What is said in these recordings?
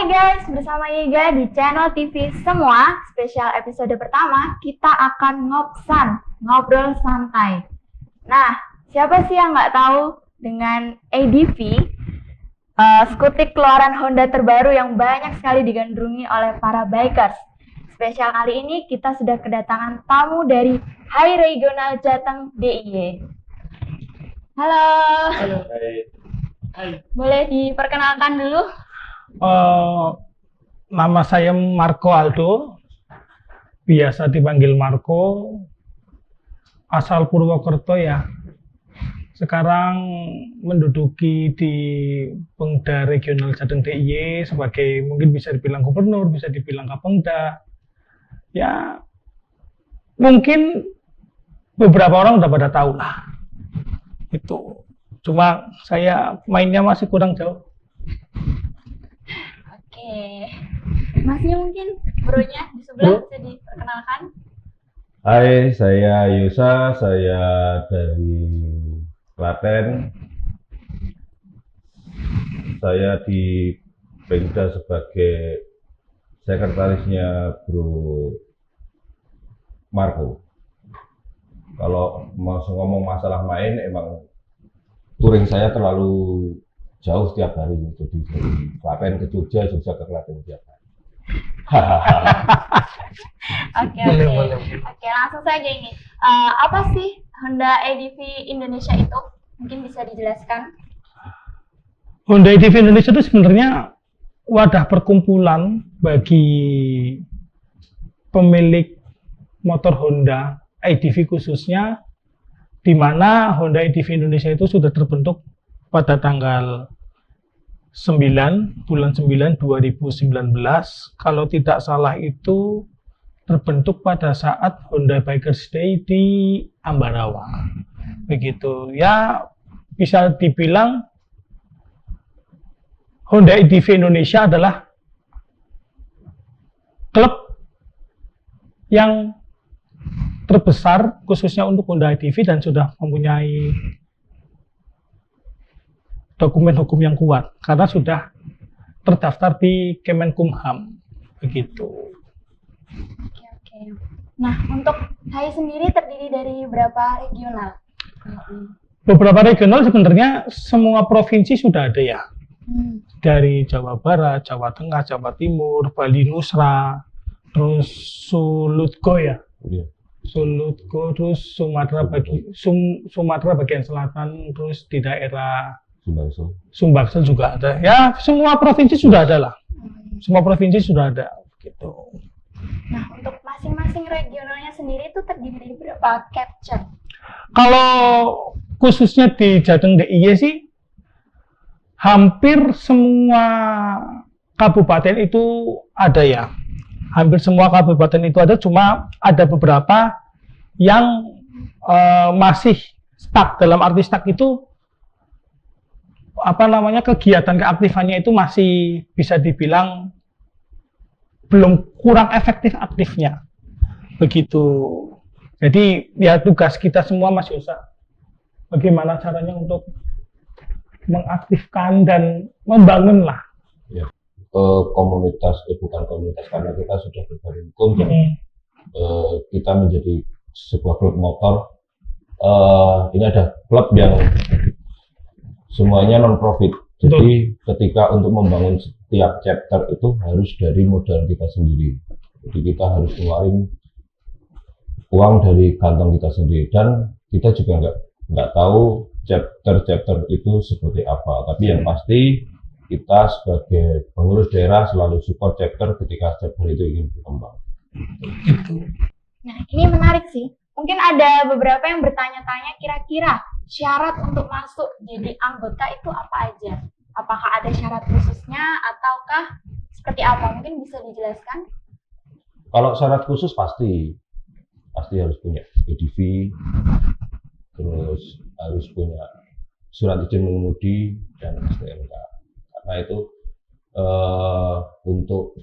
Hai guys, bersama Yega di channel TV Semua. Spesial episode pertama, kita akan ngobrol santai. Nah, siapa sih yang nggak tahu dengan ADV, skutik keluaran Honda terbaru yang banyak sekali digandrungi oleh para bikers. Spesial kali ini kita sudah kedatangan tamu dari Hai Regional Jateng DIY. Halo. Halo. Hai. Boleh diperkenalkan dulu? Nama saya Marco Aldo, biasa dipanggil Marco, asal Purwokerto ya. Sekarang menduduki di Pengda Regional Jateng DIY sebagai mungkin bisa dibilang gubernur, bisa dibilang kapengda. Ya, mungkin beberapa orang udah pada tahu lah. Itu. Cuma saya mainnya masih kurang jauh. Oke, masnya mungkin bronya di sebelah bisa diperkenalkan. Hai, saya Yusa, saya dari Klaten. Saya di Pengda sebagai sekretarisnya Bro Marco. Kalau mau ngomong masalah main, emang touring saya terlalu jauh setiap hari, jadi dari Klaten ke Jogja, Jogja ke Klaten setiap hari. Oke, langsung saja ini. Apa sih Honda ADV Indonesia itu? Mungkin bisa dijelaskan? Honda ADV Indonesia itu sebenarnya wadah perkumpulan bagi pemilik motor Honda ADV khususnya, di mana Honda ADV Indonesia itu sudah terbentuk pada tanggal 9 bulan 9 2019, kalau tidak salah itu terbentuk pada saat Honda Bikers Day di Ambarawa. Begitu ya, bisa dibilang Honda ADV Indonesia adalah klub yang terbesar khususnya untuk Honda ADV dan sudah mempunyai dokumen hukum yang kuat karena sudah terdaftar di Kemenkumham. Begitu. Oke. Nah, untuk HAI sendiri terdiri dari berapa regional? Beberapa regional sebenarnya semua provinsi sudah ada ya. Dari Jawa Barat, Jawa Tengah, Jawa Timur, Bali Nusra, terus Sulutgo ya. Iya. Sulutgo, terus Sumatera bagian selatan, terus di daerah Sumbaksel juga ada. Ya, semua provinsi sudah ada lah. Semua provinsi sudah ada gitu. Nah, untuk masing-masing regionalnya sendiri itu terdiri dari berapa capture? Kalau khususnya di Jateng DIY sih hampir semua kabupaten itu ada ya. Hampir semua kabupaten itu ada, cuma ada beberapa yang masih stuck. Dalam arti stuck itu kegiatan keaktifannya itu masih bisa dibilang belum, kurang efektif aktifnya. Begitu. Jadi ya tugas kita semua Mas Yosa, bagaimana caranya untuk mengaktifkan dan membangun lah. Ya. Komunitas, bukan komunitas, karena kita sudah berbadan hukum, kita menjadi sebuah klub motor. Ini ada klub yang semuanya non-profit. Jadi ketika untuk membangun setiap chapter itu harus dari modal kita sendiri. Jadi kita harus keluarin uang dari kantong kita sendiri, dan kita juga nggak tahu chapter itu seperti apa. Tapi yang pasti kita sebagai pengurus daerah selalu support chapter ketika chapter itu ingin berkembang. Nah, ini menarik sih. Mungkin ada beberapa yang bertanya-tanya, kira-kira syarat untuk masuk jadi anggota itu apa aja? Apakah ada syarat khususnya ataukah seperti apa? Mungkin bisa dijelaskan? Kalau syarat khusus pasti harus punya ADV, terus harus punya surat izin mengemudi dan STNK. Karena itu untuk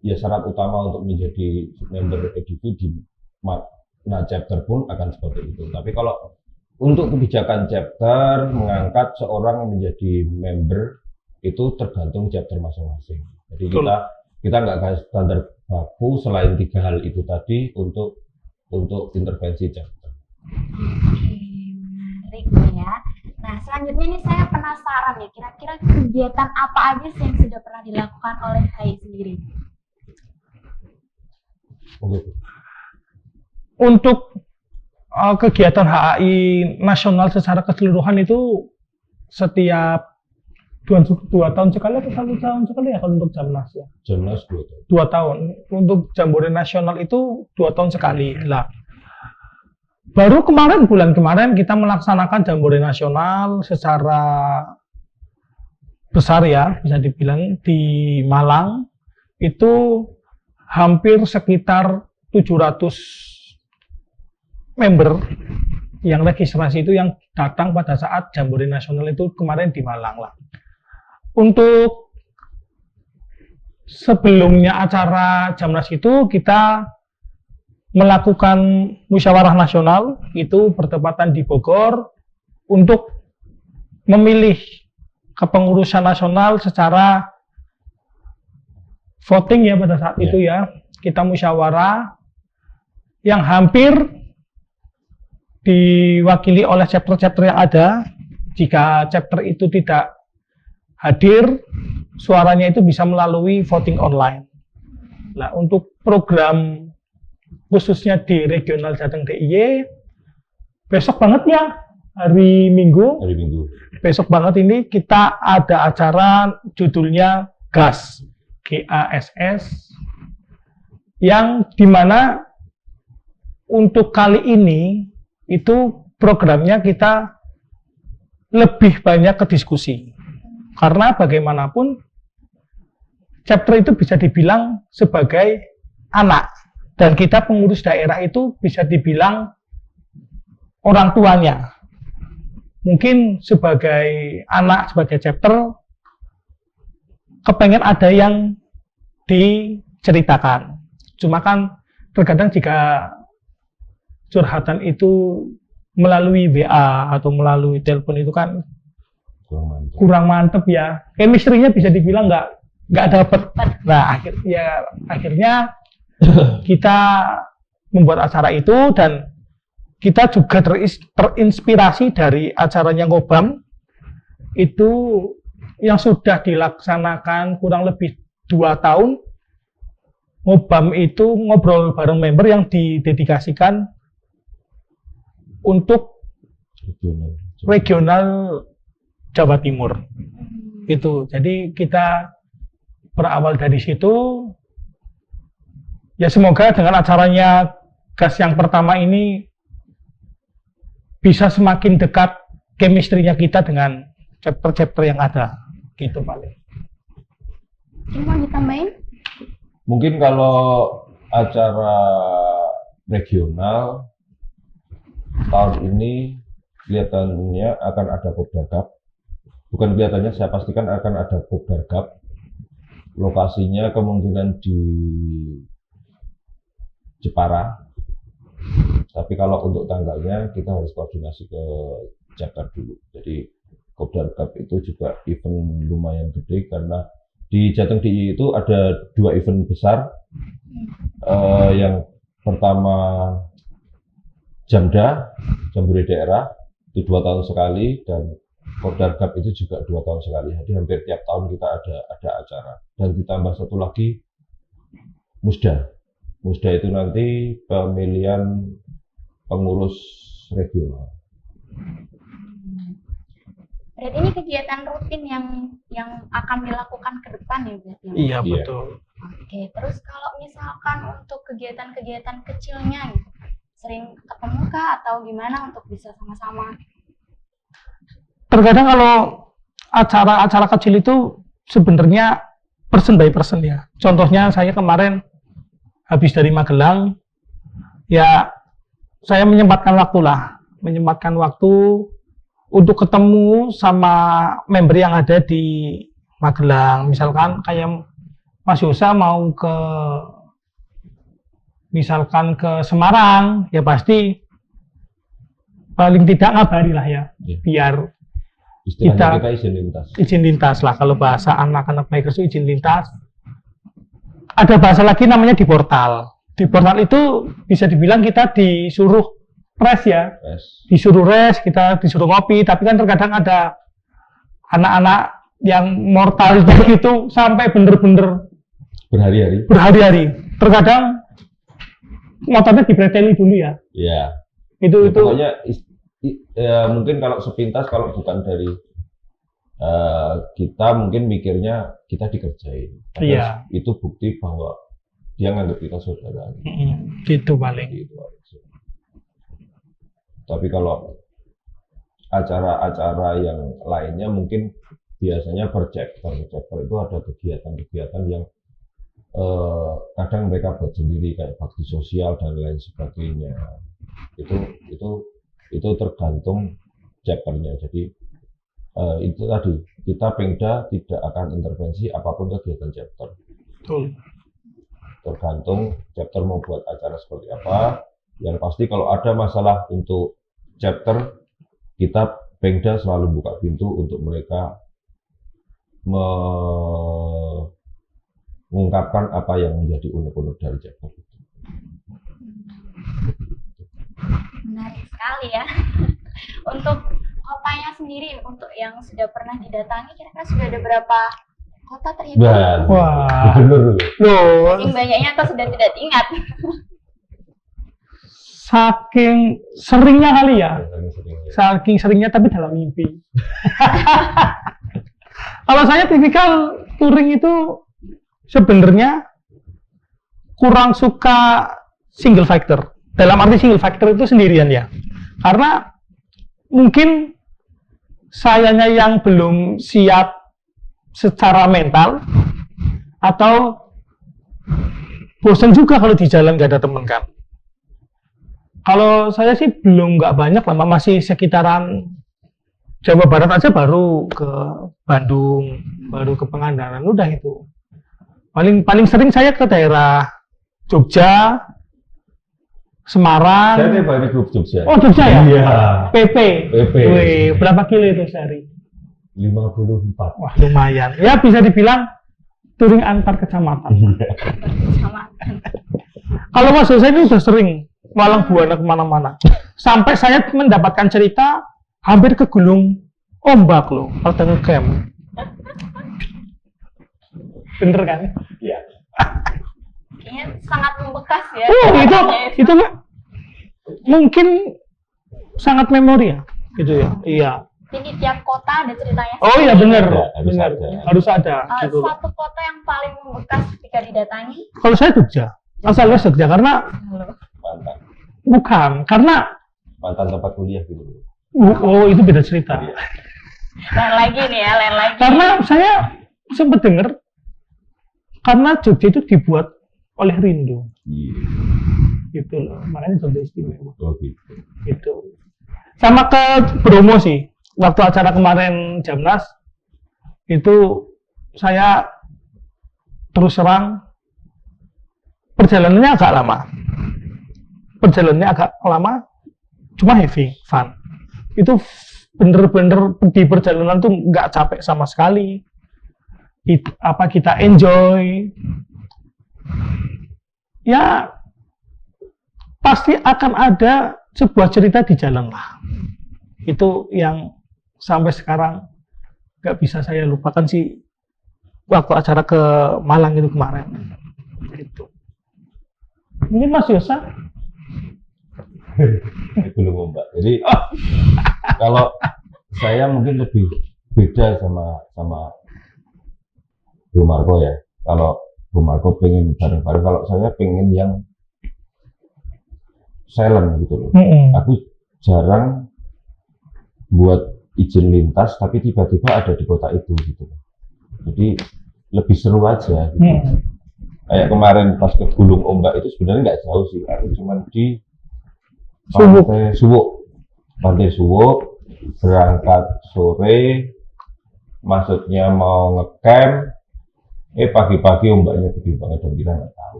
syarat utama untuk menjadi member ADV di chapter pun akan seperti itu. Tapi kalau untuk kebijakan chapter mengangkat seorang menjadi member itu tergantung chapter masing-masing. Jadi Betul. kita nggak kasih standar baku selain 3 hal itu tadi untuk intervensi chapter. Menarik ya. Nah, selanjutnya nih saya penasaran ya, kira-kira kegiatan apa aja sih yang sudah pernah dilakukan oleh HI sendiri? Untuk kegiatan HAI nasional secara keseluruhan itu setiap 2 tahun sekali atau 1 tahun sekali ya kalau untuk Jamnas ya? Jamnas 2 tahun. 2 tahun. Untuk Jambore nasional itu 2 tahun sekali. Lah, baru bulan kemarin kita melaksanakan Jambore nasional secara besar ya, bisa dibilang di Malang itu hampir sekitar 700 member yang registrasi itu yang datang pada saat Jambore nasional itu kemarin di Malang lah. Untuk sebelumnya acara Jamnas itu kita melakukan musyawarah nasional itu bertepatan di Bogor untuk memilih kepengurusan nasional secara voting ya pada saat itu ya. Kita musyawarah yang hampir diwakili oleh chapter-chapter yang ada. Jika chapter itu tidak hadir, suaranya itu bisa melalui voting online. Nah, untuk program khususnya di regional Jateng DIY, besok banget ya, hari Minggu. Besok banget ini kita ada acara judulnya GAS, GASS, yang dimana untuk kali ini itu programnya kita lebih banyak ke diskusi. Karena bagaimanapun chapter itu bisa dibilang sebagai anak. Dan kita pengurus daerah itu bisa dibilang orang tuanya. Mungkin sebagai anak, sebagai chapter, kepengen ada yang diceritakan. Cuma kan terkadang jika curhatan itu melalui WA atau melalui telepon itu kan kurang mantep ya. Chemistry-nya bisa dibilang nggak dapet. Nah, akhirnya kita membuat acara itu dan kita juga terinspirasi dari acaranya Ngobam itu yang sudah dilaksanakan kurang lebih 2 tahun. Ngobam itu ngobrol bareng member yang didedikasikan untuk regional Jawa Timur. Itu. Jadi kita berawal dari situ. Ya semoga dengan acaranya GAS yang pertama ini bisa semakin dekat chemistry-nya kita dengan chapter-chapter yang ada. Gitu paling. Ini mau ditambahin? Mungkin kalau acara regional tahun ini kelihatannya akan ada Kopdarkap. Bukan kelihatannya, saya pastikan akan ada Kopdarkap. Lokasinya kemungkinan di Jepara. Tapi kalau untuk tanggalnya kita harus koordinasi ke Jakarta dulu. Jadi Kopdarkap itu juga event lumayan gede karena di Jateng DIY itu ada 2 event besar. Yang pertama Jamda, Jambore daerah, itu 2 tahun sekali, dan Kopdarkap itu juga 2 tahun sekali. Jadi hampir tiap tahun kita ada acara. Dan ditambah satu lagi Musda. Musda itu nanti pemilihan pengurus regional. Berarti ini kegiatan rutin yang akan dilakukan ke depan ya berarti? Iya, betul. Oke, terus kalau misalkan untuk kegiatan-kegiatan kecilnya gitu, sering ketemu kah atau gimana untuk bisa sama-sama? Terkadang kalau acara-acara kecil itu sebenarnya person by person ya. Contohnya saya kemarin habis dari Magelang, ya saya menyempatkan waktu untuk ketemu sama member yang ada di Magelang. Misalkan kayak Mas Yosa mau misalkan ke Semarang, ya pasti paling tidak ngabari lah ya, biar Istilahnya kita izin lintas. Izin lintas lah, kalau bahasa anak-anak bikers itu izin lintas. Ada bahasa lagi namanya di portal. Di portal itu bisa dibilang kita disuruh rest ya. Disuruh rest, kita disuruh ngopi, tapi kan terkadang ada anak-anak yang mortal itu sampai bener-bener berhari-hari. Terkadang motornya dipreteli dulu ya. Iya. Itu pokoknya mungkin kalau sepintas, kalau bukan dari kita mungkin mikirnya kita dikerjain. Iya. Itu bukti bahwa dia nganggap kita saudara. Gitu paling. Gitu. Tapi kalau acara-acara yang lainnya mungkin biasanya per chapter itu ada kegiatan-kegiatan yang kadang mereka buat sendiri kayak bakti sosial dan lain sebagainya. Itu tergantung chapternya. Jadi itu tadi kita Pengda tidak akan intervensi apapun kegiatan chapter. Betul. Tergantung chapter mau buat acara seperti apa. Yang pasti kalau ada masalah untuk chapter, kita Pengda selalu buka pintu untuk mereka mengungkapkan apa yang menjadi unek-unek dari chapter itu. Menarik sekali ya. Untuk kotanya sendiri, untuk yang sudah pernah didatangi, kira-kira sudah ada berapa kota terhitung? Wah, bener loh. Saking banyaknya atau sudah tidak diingat? Saking seringnya kali ya. Saking seringnya tapi dalam mimpi. Kalau saya tipikal touring itu sebenarnya kurang suka single factor. Dalam arti single factor itu sendirian ya. Karena mungkin sayanya yang belum siap secara mental, atau bosan juga kalau di jalan nggak ada teman kan. Kalau saya sih belum, nggak banyak lah, masih sekitaran Jawa Barat aja, baru ke Bandung, baru ke Pangandaran, udah itu. Paling sering saya ke daerah Jogja, Semarang. Saya tiap hari ke Jogja. Oh, Jogja ya? Iya. PP. Wih, berapa kilo itu sehari? 54. Wah, lumayan. Ya bisa dibilang touring antar kecamatan. Kecamatan. Kalau Mas Jose ini udah sering walang buana kemana-mana. Sampai saya mendapatkan cerita hampir ke Gunung Ombak loh, kalau ngecamp. Bener kan? Iya. Kayaknya sangat membekas ya. Itu mungkin sangat memori ya, gitu ya. Iya. Jadi tiap kota ada ceritanya. Oh iya benar, harus ada. Gitu. Satu kota yang paling membekas ketika didatangi? Kalau saya Jogja, asalnya Jogja karena mantan. Bukan, karena mantan tempat kuliah gitu. Oh itu beda cerita. Lain lagi nih ya, lain lagi. Karena saya sempat dengar karena Jogja itu dibuat oleh rindu. Iya. Gitu loh, makanya Jogja istimewa. Oh gitu. Gitu. Sama ke Bromo sih. Waktu acara kemarin Jamnas itu saya terus terang perjalanannya agak lama, cuma heavy, fun. Itu bener-bener di perjalanan tuh nggak capek sama sekali. Kita enjoy. Ya pasti akan ada sebuah cerita di jalan lah. Itu yang sampai sekarang nggak bisa saya lupakan sih, waktu acara ke Malang itu kemarin. Itu. Mungkin Mas Yosa? Belum Mbak. Jadi kalau saya mungkin lebih beda sama Bu Marco ya. Kalau Bu Marco pengen bareng-bareng, kalau saya pengen yang silent gitu loh. Aku jarang buat izin lintas tapi tiba-tiba ada di kota itu gitu. Jadi lebih seru aja gitu. Kayak kemarin pas ke Gunung Ombak itu sebenarnya nggak jauh sih, aku cuma di Pantai Suwuk, berangkat sore, maksudnya mau ngecamp, pagi-pagi ombaknya gede banget dan kita nggak tahu.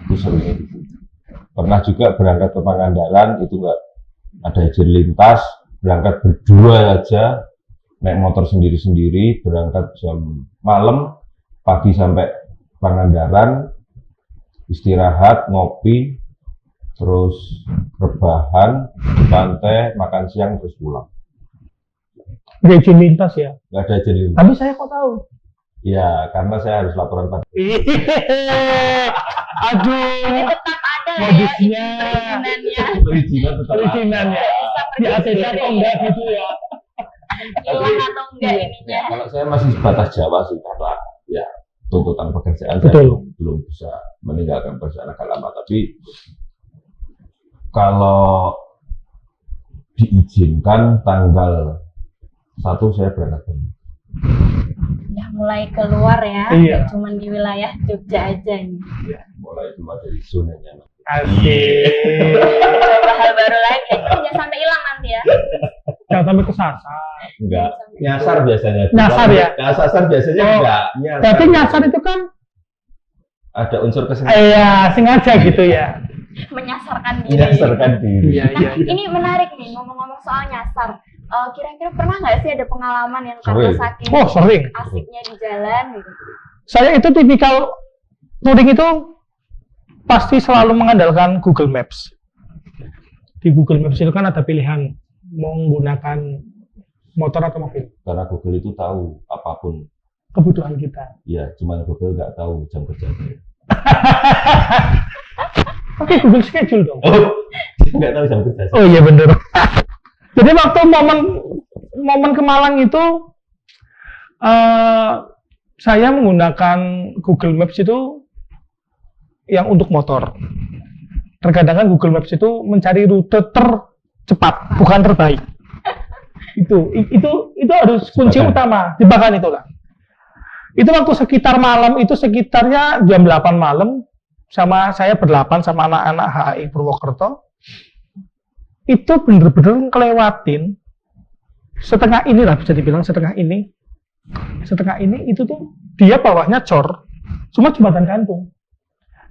Itu serunya gitu. Pernah juga berangkat ke Pangandaran, itu nggak ada izin lintas, berangkat berdua aja, naik motor sendiri-sendiri, berangkat jam malam, pagi sampai Pangandaran, istirahat, ngopi, terus rebahan di pantai, makan siang, terus pulang. Nggak izin lintas ya? Nggak ada jadi. Tapi saya kok tahu. Ya, karena saya harus laporan pada. Aduh, Tetap ada ya modusnya. perizinannya. Perizinan tetap ada. Perizinannya. Di ATK kok enggak gitu ya? Hilang atau enggak Ya, ininya. kalau saya masih sebatas Jawa sih, karena ya tuntutan pekerjaan saya Betul. belum bisa meninggalkan pekerjaan agak lama. Tapi kalau diizinkan tanggal 1 saya berangkat. Udah mulai keluar ya, Iya. nggak cuma di wilayah Jogja aja ini. Ya, mulai keluar dari zonanya. Asik. Coba hal baru lagi, jangan sampai hilang nanti ya. Jangan sampai kesasar. Enggak, nyasar biasanya. Nyasar ya? Nyasar biasanya Oh, enggak. Nyasar. Tapi nyasar itu kan Ada unsur kesengajaan. iya sengaja gitu ya. Menyasarkan diri. Menyasarkan diri. Iya, iya. Nah, ini menarik nih ngomong-ngomong soal nyasar. Kira-kira pernah nggak sih ada pengalaman yang karena Sering. saking Oh, sering. asiknya di jalan gitu? Saya itu tipikal touring itu pasti selalu mengandalkan Google Maps. Di Google Maps itu kan ada pilihan mau menggunakan motor atau mobil. Karena Google itu tahu apapun. Kebutuhan kita. Ya, cuman Google nggak tahu jam kerja saya. Oke, Google Schedule dong. Oh, nggak tahu jam kerja saya. Oh iya bener. Jadi waktu momen ke Malang itu saya menggunakan Google Maps itu yang untuk motor. Terkadang kan Google Maps itu mencari rute tercepat, bukan terbaik. Itu harus kunci Jebakan. utama, jebakan itulah. Itu waktu sekitar malam itu sekitarnya jam 8 malam sama saya berdelapan sama anak-anak HI Purwokerto. Itu bener-bener ngelewatin setengah ini lah, bisa dibilang setengah ini itu tuh dia bawahnya cor, cuma jembatan gantung,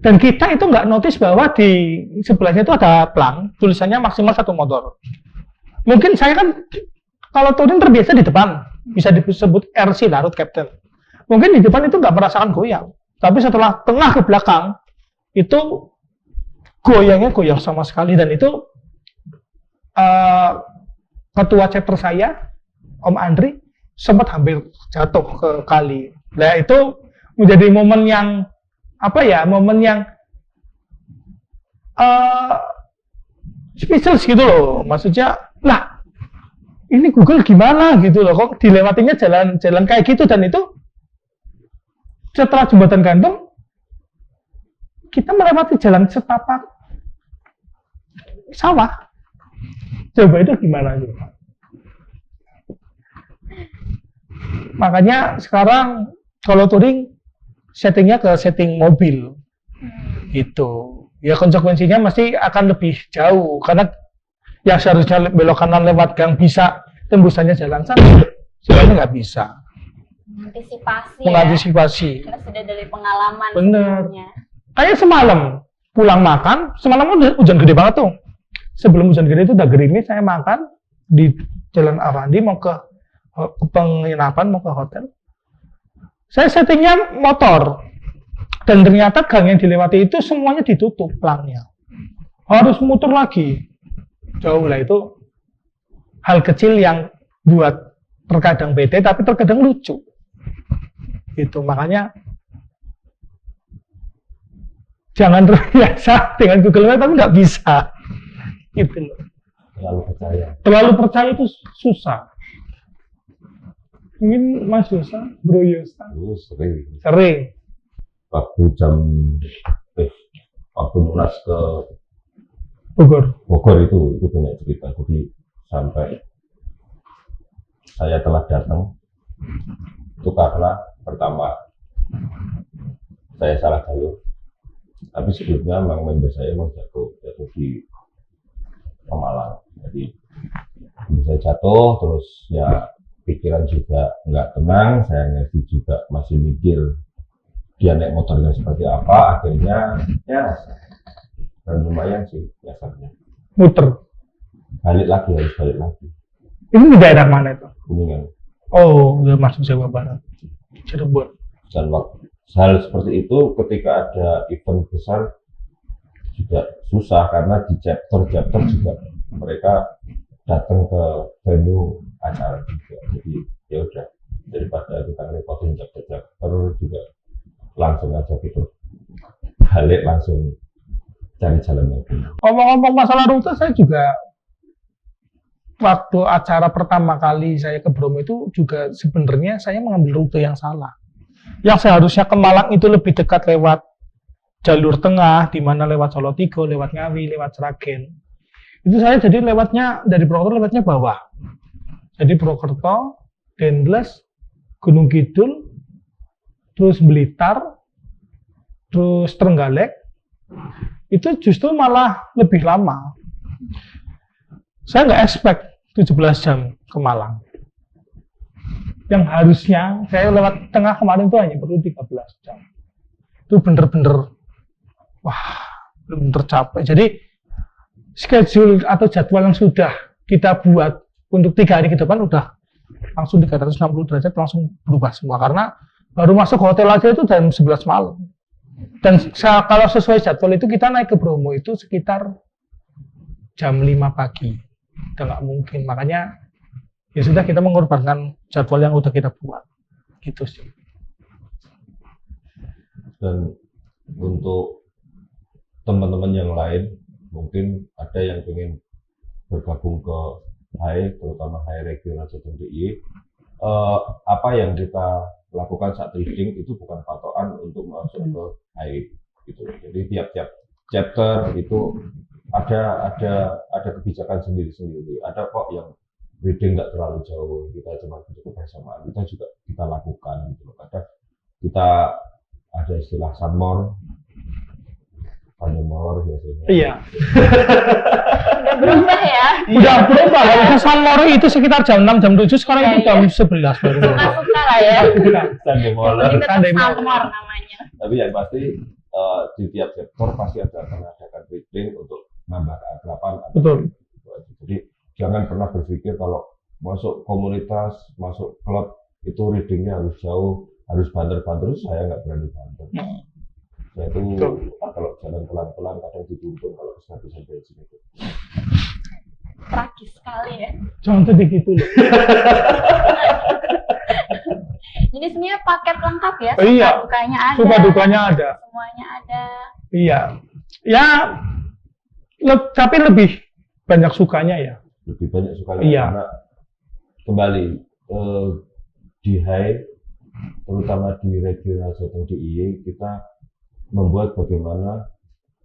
dan kita itu nggak notice bahwa di sebelahnya itu ada plang tulisannya maksimal 1 motor. Mungkin saya kan kalau touring terbiasa di depan, bisa disebut RC lah, road captain. Mungkin di depan itu nggak merasakan goyang, tapi setelah tengah ke belakang itu goyangnya goyang sama sekali, dan itu ketua chapter saya, Om Andri, sempat hampir jatuh ke kali. Nah itu menjadi momen yang momen yang speechless gitu loh. Maksudnya, lah ini Google gimana gitu loh, kok dilewatinya jalan kayak gitu, dan itu setelah jembatan gantung kita melewati jalan setapak sawah. Coba itu gimana tuh? Makanya sekarang kalau touring settingnya ke setting mobil gitu. Ya konsekuensinya mesti akan lebih jauh karena yang seharusnya belok kanan lewat gang bisa tembusannya jalan sana, sebenarnya nggak bisa. Mengantisipasi. Karena sudah dari pengalaman. Bener. Sebelumnya. Kayak semalam pulang makan, semalam udah hujan gede banget tuh. Sebelum hujan gede itu udah gerimis, saya makan di Jalan Arandi mau ke penginapan, mau ke hotel. Saya settingnya motor, dan ternyata gang yang dilewati itu semuanya ditutup pelangnya. Harus muter lagi. Jauh lah, itu hal kecil yang buat terkadang bete, tapi terkadang lucu. Itu makanya jangan terbiasa dengan Google Maps, tapi nggak bisa. Gitu loh. Terlalu percaya itu susah. Mungkin Mas Yosa, Bro Yosa. Sering. Waktu munas ke Bogor itu banyak cerita. Jadi sampai saya telah datang itu karena pertama saya salah jalur. Tapi sebelumnya memang member saya jatuh di Pemalang. Jadi saya jatuh, terus ya pikiran juga nggak tenang, saya ngerti juga masih mikir dia naik motornya seperti apa, akhirnya ya dan lumayan sih biasanya. muter. Harus balik lagi. Ini di daerah mana itu? Kuningan. Oh, udah masuk Jawa Barat. Cirebon. Dan hal seperti itu ketika ada event besar juga susah karena di chapter juga mereka datang ke venue acara juga. Jadi ya udah, daripada kita ngerepotin chapter juga langsung aja gitu balik, langsung cari jalan lagi. Ngomong-ngomong masalah rute, saya juga waktu acara pertama kali saya ke Bromo itu juga sebenarnya saya mengambil rute yang salah. Yang seharusnya ke Malang itu lebih dekat lewat jalur tengah, di mana lewat Solotigo, lewat Ngawi, lewat Sragen. Itu saya jadi lewatnya dari Purwokerto lewatnya bawah. Jadi Purwokerto, Dendles, Gunung Kidul, terus Blitar, terus Trenggalek. Itu justru malah lebih lama. Saya nggak expect 17 jam ke Malang. Yang harusnya saya lewat tengah kemarin itu hanya perlu 13 jam. Itu bener-bener, wah, bener-bener capek. Jadi schedule atau jadwal yang sudah kita buat untuk 3 hari ke depan udah langsung 360 derajat langsung berubah semua. Karena baru masuk hotel aja itu jam 11 malam. Dan kalau sesuai jadwal itu kita naik ke Bromo itu sekitar jam 5 pagi. Udah nggak mungkin. Makanya ya sudah, kita mengorbankan jadwal yang udah kita buat. Gitu sih. Dan untuk teman-teman yang lain, mungkin ada yang ingin bergabung ke HAI, terutama HAI Regional Jateng DIY. Apa yang kita lakukan saat reading itu bukan patokan untuk masuk ke HAI gitu. Jadi tiap-tiap chapter itu ada kebijakan sendiri-sendiri. Ada kok yang reading nggak terlalu jauh, kita cuma untuk kebersamaan, kita juga kita lakukan gitu. Kadang kita ada istilah sunmore, biasanya. Iya. Udah berubah ya. Udah berubah. Kalau sunmore itu sekitar jam 6, jam 7, sekarang itu jam 11 baru. Suka-suka lah ya. Sunday Mall. Ini tetap sunmore namanya. Tapi yang pasti di tiap sektor pasti akan adakan reading untuk nambah keakraban. Betul. Jadi jangan pernah berpikir kalau masuk komunitas, masuk klub itu readingnya harus jauh, harus banter-banter. Saya nggak berani banter. Saya itu kalau jalan pelan-pelan kadang dituntun kalau kehabisan bensin itu. Tragis sekali ya. Jangan sedih gitu loh. Jadi sebenarnya paket lengkap ya. Iya. Dukanya ada. Suka dukanya ada. Semuanya ada. Iya. Ya, tapi lebih banyak sukanya ya. Lebih banyak sukanya Iya. karena kembali di HAI, terutama di Regional Jateng DIY, kita membuat bagaimana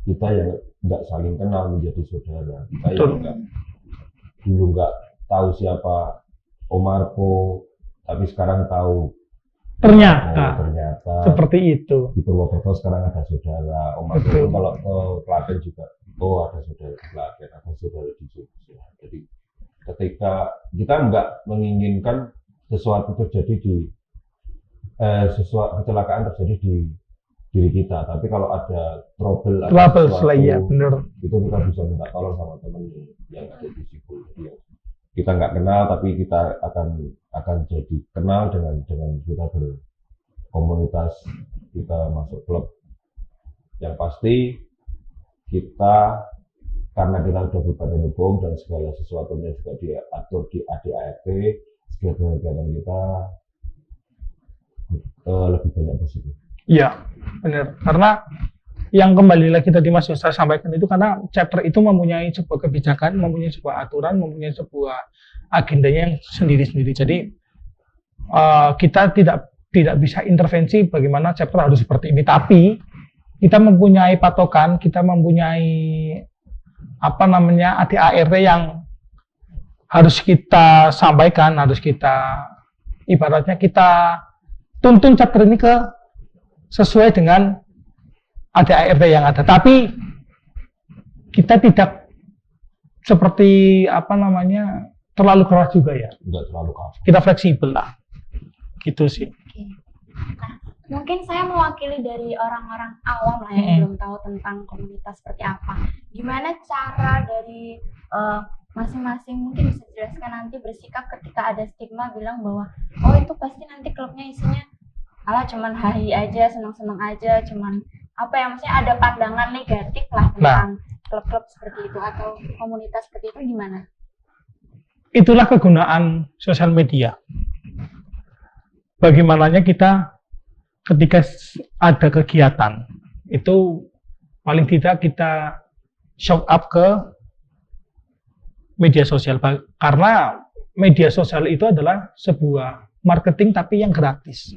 kita yang nggak saling kenal menjadi saudara. Kita yang dulu nggak tahu siapa Om Marco, tapi sekarang tahu. Ternyata seperti itu. Di Purwokerto sekarang ada saudara Om Marco. Kalau ke Klaten juga, ada saudara di Klaten, ada saudara di Jogja. Jadi ketika kita nggak menginginkan sesuatu terjadi kecelakaan terjadi di diri kita, tapi kalau ada trouble ya, bener. Itu kita bisa minta tolong sama teman yang ada di situ. Jadi kita nggak kenal tapi kita akan jadi kenal dengan kita berkomunitas, kita masuk klub. Yang pasti kita, karena kita sudah berbadan hukum dan segala sesuatunya juga diatur di ADART, segala kegiatan kita lebih banyak positif. Iya, benar. Karena yang kembali lagi tadi Mas Yosa sampaikan itu, karena chapter itu mempunyai sebuah kebijakan, mempunyai sebuah aturan, mempunyai sebuah agendanya yang sendiri-sendiri. Jadi kita tidak bisa intervensi bagaimana chapter harus seperti ini. Tapi kita mempunyai patokan, kita mempunyai ADART yang harus kita sampaikan, harus kita ibaratnya kita tuntun chapter ini sesuai dengan ADART yang ada. Tapi kita tidak seperti terlalu keras juga ya. Enggak terlalu keras. Kita fleksibel lah. Gitu sih. Oke. Nah, mungkin saya mewakili dari orang-orang awam lah yang belum tahu tentang komunitas seperti apa. Gimana cara dari masing-masing mungkin bisa jelaskan nanti bersikap ketika ada stigma bilang bahwa oh itu pasti nanti klubnya isinya alah cuman hahi aja, senang-senang aja, cuman apa ya, maksudnya ada pandangan negatif lah tentang klub-klub seperti itu atau komunitas seperti itu, gimana? Itulah kegunaan sosial media. Bagaimananya kita ketika ada kegiatan itu paling tidak kita show up ke media sosial, karena media sosial itu adalah sebuah marketing tapi yang gratis.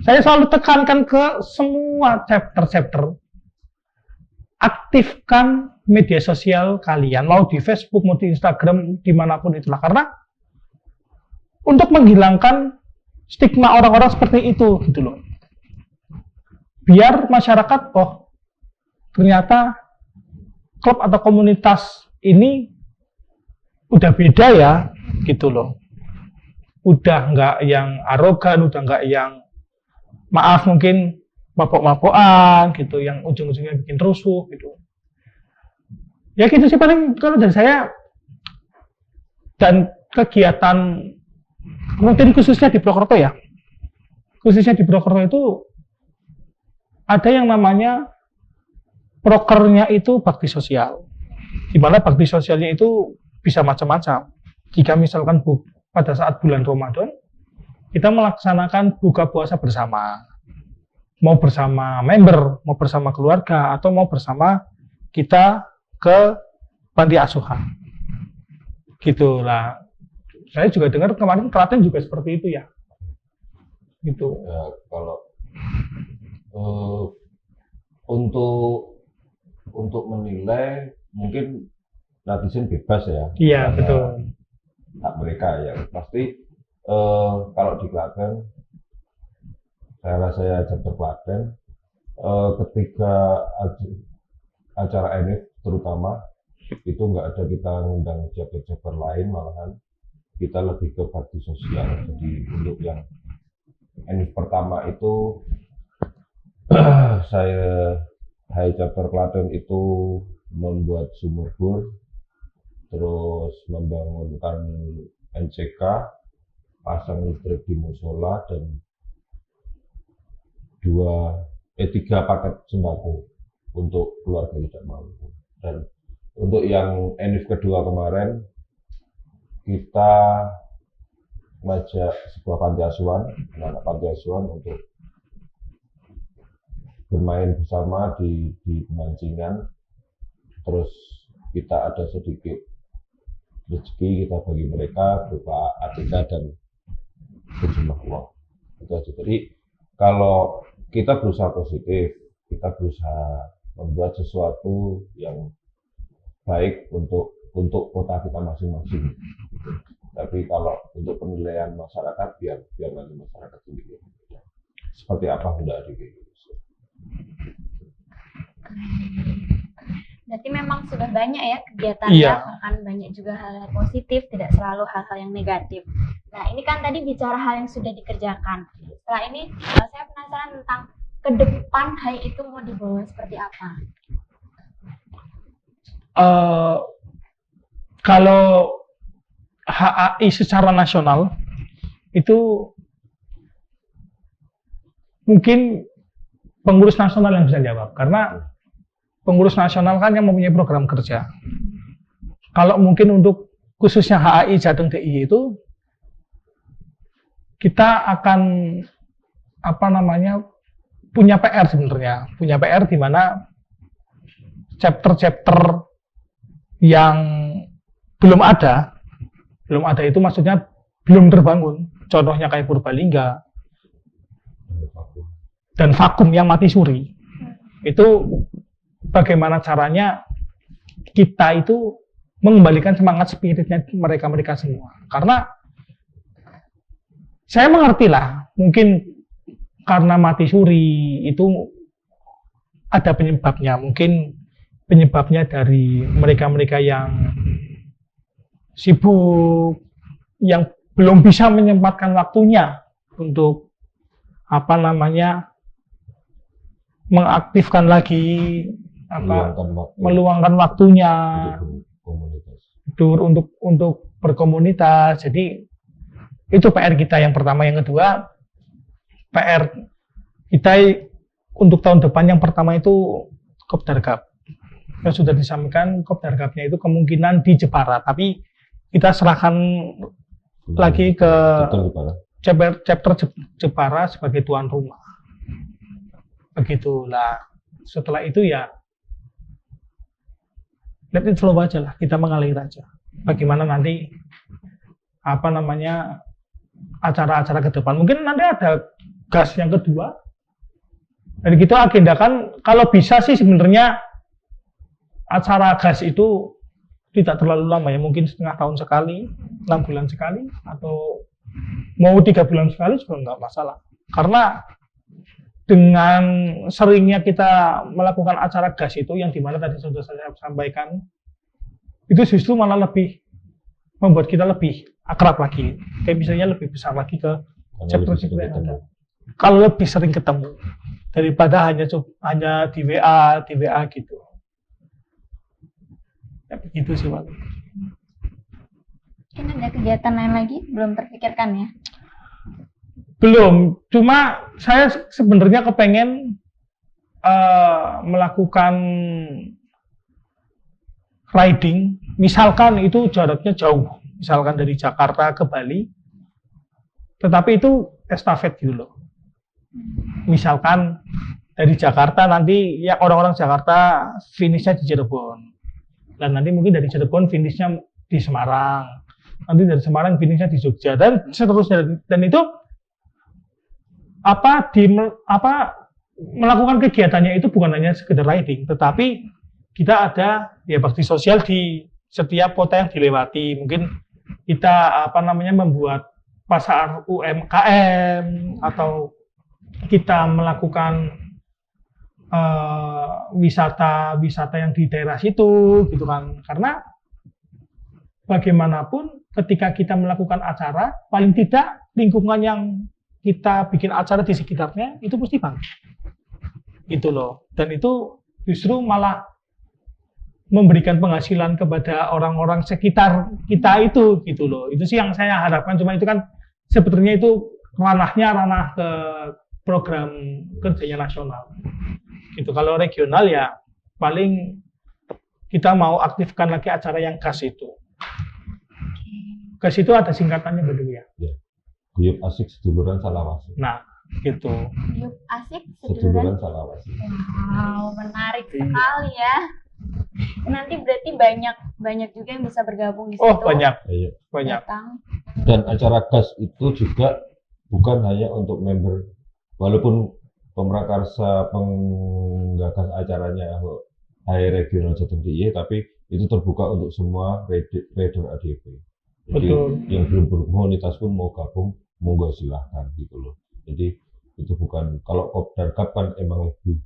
Saya selalu tekankan ke semua chapter, aktifkan media sosial kalian, mau di Facebook, mau di Instagram, dimanapun itulah, karena untuk menghilangkan stigma orang-orang seperti itu, gitu loh. Biar masyarakat, oh ternyata klub atau komunitas ini udah beda ya, gitu loh. Udah nggak yang arogan, udah nggak yang maaf mungkin mabok-mabokan gitu, yang ujung-ujungnya bikin rusuh gitu. Ya gitu sih paling kalau dari saya. Dan kegiatan mungkin khususnya di Purwokerto ya, khususnya di Purwokerto itu ada yang namanya prokernya itu bakti sosial, di mana bakti sosialnya itu bisa macam-macam. Jika misalkan pada saat bulan Ramadan kita melaksanakan buka puasa bersama, mau bersama member, mau bersama keluarga, atau mau bersama kita ke panti asuhan. Gitulah. Saya juga dengar kemarin Klaten juga seperti itu ya. Gitu. Ya, kalau untuk menilai mungkin netizen bebas ya. Iya, betul. Hak mereka ya. Pasti kalau di Klaten, saya rasa ya chapter Klaten, ketika acara ENIF terutama itu nggak ada kita ngundang chapter lain, malahan kita lebih ke bakti sosial. Jadi untuk yang ENIF pertama itu saya Hai Chapter Klaten itu membuat sumur bor, terus membangunkan NCK, pasang listrik di musola, dan 3 paket sembako untuk keluarga tidak mampu. Dan untuk yang ENIF kedua kemarin kita ngajak sebuah panti asuhan, anak panti asuhan untuk bermain bersama di pemancingan. Terus kita ada sedikit rezeki kita bagi mereka berupa ATK dan sejumlah uang. Itu aja. Jadi kalau kita berusaha positif, kita berusaha membuat sesuatu yang baik untuk kota kita masing-masing. Tapi kalau untuk penilaian masyarakat, biar nanti masyarakat sendiri. Seperti apa hendak DKI. Berarti memang sudah banyak ya kegiatannya, bahkan banyak juga hal-hal positif, tidak selalu hal-hal yang negatif. Nah ini kan tadi bicara hal yang sudah dikerjakan. Setelah ini saya penasaran tentang ke depan HAI itu mau dibawa seperti apa? Kalau HAI secara nasional itu mungkin pengurus nasional yang bisa jawab, karena pengurus nasional kan yang mempunyai program kerja. Kalau mungkin untuk khususnya HAI Jateng DIY itu kita akan punya PR sebenarnya, punya PR di mana chapter-chapter yang belum ada itu maksudnya belum terbangun. Contohnya kayak Purbalingga dan Vakum yang mati suri. Itu bagaimana caranya kita itu mengembalikan semangat spiritnya mereka semua. Karena saya mengerti lah, mungkin karena mati suri itu ada penyebabnya. Mungkin penyebabnya dari mereka-mereka yang sibuk, yang belum bisa menyempatkan waktunya untuk mengaktifkan lagi meluangkan waktunya tour untuk berkomunitas. Jadi itu PR kita yang pertama. Yang kedua, PR kita untuk tahun depan yang pertama itu Kopdargab. Yang sudah disampaikan Kopdargabnya itu kemungkinan di Jepara, tapi kita serahkan lagi ke chapter Jepara sebagai tuan rumah. Begitulah. Setelah itu ya let it flow aja lah, kita mengalir aja. Bagaimana nanti acara-acara ke depan. Mungkin nanti ada gas yang kedua. Dan kita agendakan kalau bisa sih sebenarnya acara gas itu tidak terlalu lama ya, mungkin setengah tahun sekali, 6 bulan sekali, atau mau 3 bulan sekali juga nggak masalah. Karena dengan seringnya kita melakukan acara gas itu, yang dimana tadi sudah saya sampaikan, itu justru malah lebih membuat kita lebih akrab lagi, kayak misalnya lebih besar lagi ke chapter yang ada. Kalau lebih sering ketemu daripada hanya di WA gitu. Ya begitu sih, Pak. Mungkin ada kegiatan lain lagi belum terpikirkan ya? Belum, cuma saya sebenarnya kepengen melakukan riding, misalkan itu jaraknya jauh, misalkan dari Jakarta ke Bali, tetapi itu estafet gitu loh. Misalkan dari Jakarta nanti ya orang-orang Jakarta finishnya di Cirebon, dan nanti mungkin dari Cirebon finishnya di Semarang, nanti dari Semarang finishnya di Jogja, dan seterusnya. Dan itu melakukan kegiatannya itu bukan hanya sekedar riding, tetapi kita ada ya bakti sosial di setiap kota yang dilewati. Mungkin kita membuat pasar UMKM, atau kita melakukan wisata yang di daerah situ gitu kan. Karena bagaimanapun ketika kita melakukan acara, paling tidak lingkungan yang kita bikin acara di sekitarnya itu pasti bagus gitu loh. Dan itu justru malah memberikan penghasilan kepada orang-orang sekitar kita itu gitu loh. Itu sih yang saya harapkan. Cuma itu kan sebetulnya itu ranah ke program kerjanya nasional gitu. Kalau regional ya paling kita mau aktifkan lagi acara yang gas itu. Gas itu ada singkatannya betul ya? Guyup asik seduluran salawasi. Nah, gitu. Guyup asik Seduluran salawasi. Wow, menarik sekali ya. Nanti berarti banyak juga yang bisa bergabung di situ. Oh, banyak. Datang. Dan acara gas itu juga bukan hanya untuk member, walaupun pemrakarsa penggagas acaranya HI Regional Jateng DIY, tapi itu terbuka untuk semua rider ADP. Jadi yang belum berkomunitas pun mau gabung, monggo silahkan gitu loh. Jadi itu bukan, kalau Kopdargab kan emang lebih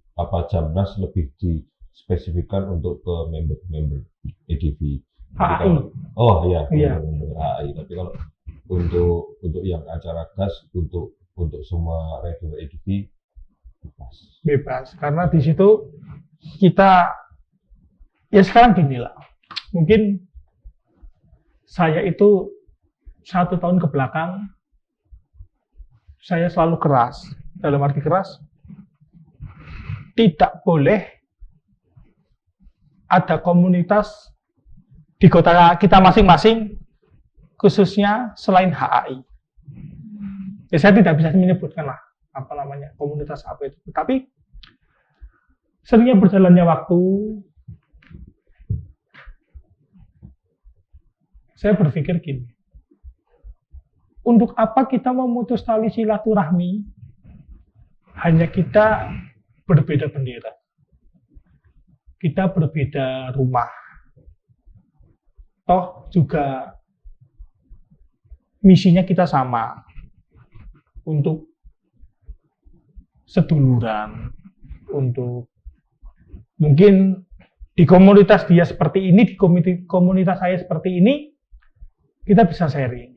Jamnas lebih dispesifikkan untuk ke member EDV. HAI. Oh iya. HAI. Tapi kalau untuk yang acara gas untuk semua rider EDV bebas. Karena di situ kita ya sekarang gini lah. Mungkin saya itu 1 tahun ke belakang saya selalu keras. Dalam arti keras, tidak boleh ada komunitas di kota kita masing-masing, khususnya selain HAI. Ya, saya tidak bisa menyebutkan lah komunitas apa itu. Tapi seringnya berjalannya waktu, saya berpikir gini, untuk apa kita memutus tali silaturahmi hanya kita berbeda bendera, kita berbeda rumah, toh juga misinya kita sama, untuk seduluran, untuk mungkin di komunitas dia seperti ini, di komunitas saya seperti ini, kita bisa sharing,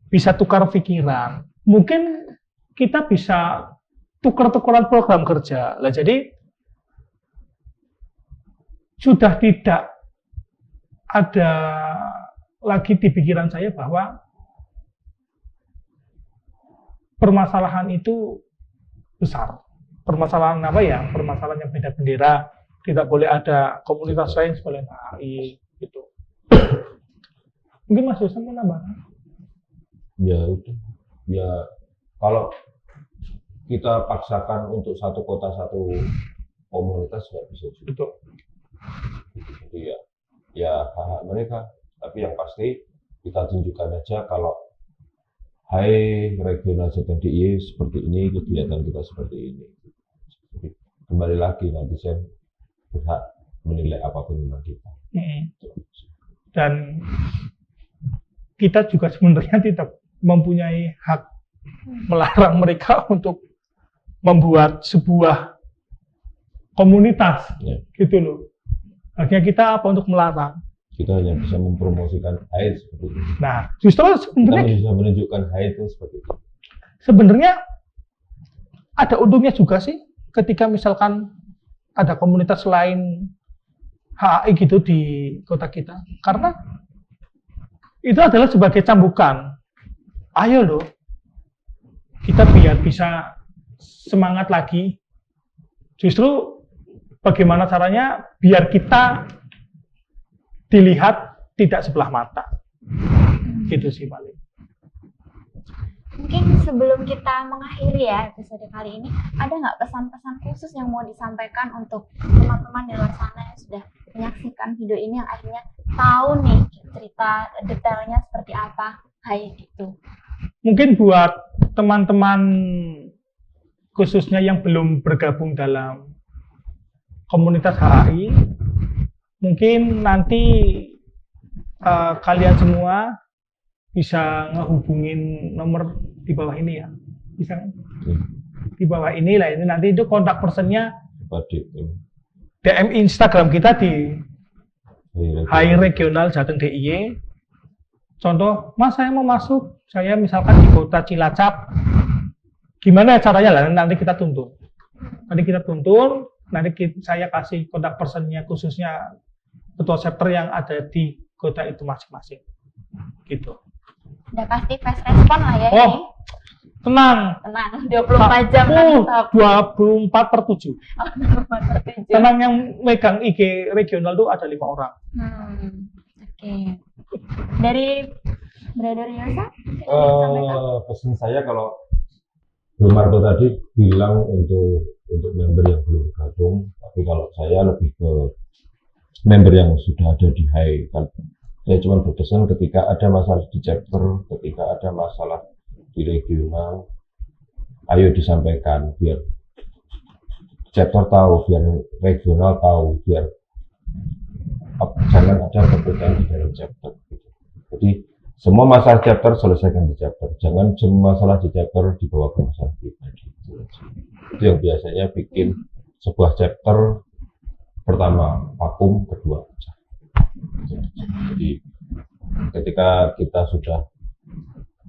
bisa tukar pikiran, mungkin kita bisa tukar-tukaran program kerja. Lah jadi sudah tidak ada lagi di pikiran saya bahwa permasalahan itu besar. Permasalahan apa ya? Permasalahan yang beda bendera. Tidak boleh ada komunitas lain selain HAI gitu. Mungkin Mas Yusuf mau nambah? Ya udah. Ya kalau kita paksakan untuk satu kota satu komunitas nggak bisa juga. Betul. Jadi ya hak mereka. Tapi yang pasti kita tunjukkan aja kalau hai regional Jateng DIY seperti ini, kegiatan kita seperti ini. Jadi, kembali lagi nanti saya berhak menilai apapun tentang kita. Dan kita juga sebenarnya tidak mempunyai hak melarang mereka untuk membuat sebuah komunitas, gitu loh. Haknya kita apa untuk melarang? Kita hanya bisa mempromosikan HAI seperti itu. Nah, justru Kita sebenarnya bisa menunjukkan HAI itu seperti itu. sebenarnya ada untungnya juga sih ketika misalkan ada komunitas lain HAI gitu di kota kita, karena itu adalah sebagai cambukan. Ayo loh, kita biar bisa semangat lagi. Justru bagaimana caranya biar kita dilihat tidak sebelah mata. Gitu sih paling. Mungkin sebelum kita mengakhiri ya episode kali ini, ada nggak pesan-pesan khusus yang mau disampaikan untuk teman-teman di luar sana yang sudah menyaksikan video ini, yang akhirnya tahu nih cerita detailnya seperti apa HAI itu? Mungkin buat teman-teman khususnya yang belum bergabung dalam komunitas HAI, mungkin nanti kalian semua bisa ngehubungin nomor di bawah ini ya, bisa kan? Di bawah ini lah, ini nanti itu kontak personnya DM Instagram kita di HAI Regional Jateng DIY. Contoh, Mas saya mau masuk, saya misalkan di kota Cilacap, gimana caranya lah, nanti kita tuntun. Nanti saya kasih kontak personnya khususnya ketua chapter yang ada di kota itu masing-masing. Gitu. Udah pasti fast respon lah ya ini. Oh, tenang. 24 jam non-stop. 24/7. 24/7. Tenang, yang megang IG regional tuh ada 5 orang. Oke. Dari Brother Yosa? Pesan saya kalau Bro Marco tadi bilang untuk member yang belum bergabung, tapi kalau saya lebih ke member yang sudah ada di HAI. Saya cuma berpesan ketika ada masalah di chapter, ketika ada masalah di regional, ayo disampaikan biar chapter tahu, biar regional tahu, biar jangan ada perbedaan di dalam chapter. Jadi semua masalah chapter selesaikan di chapter, jangan semua masalah di chapter dibawa ke masalah pribadi. Itu yang biasanya bikin sebuah chapter pertama vakum, kedua pecah. Jadi ketika kita sudah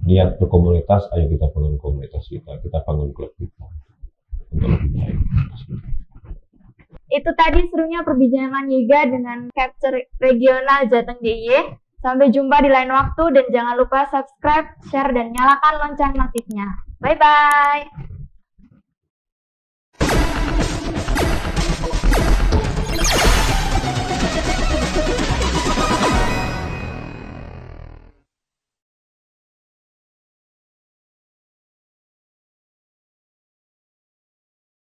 niat berkomunitas, ayo kita bangun komunitas kita bangun klub kita untuk lebih baik. Itu tadi serunya perbincangan Yiga dengan Chapter Regional Jateng DIY. Sampai jumpa di lain waktu dan jangan lupa subscribe, share, dan nyalakan lonceng notifnya. Bye-bye!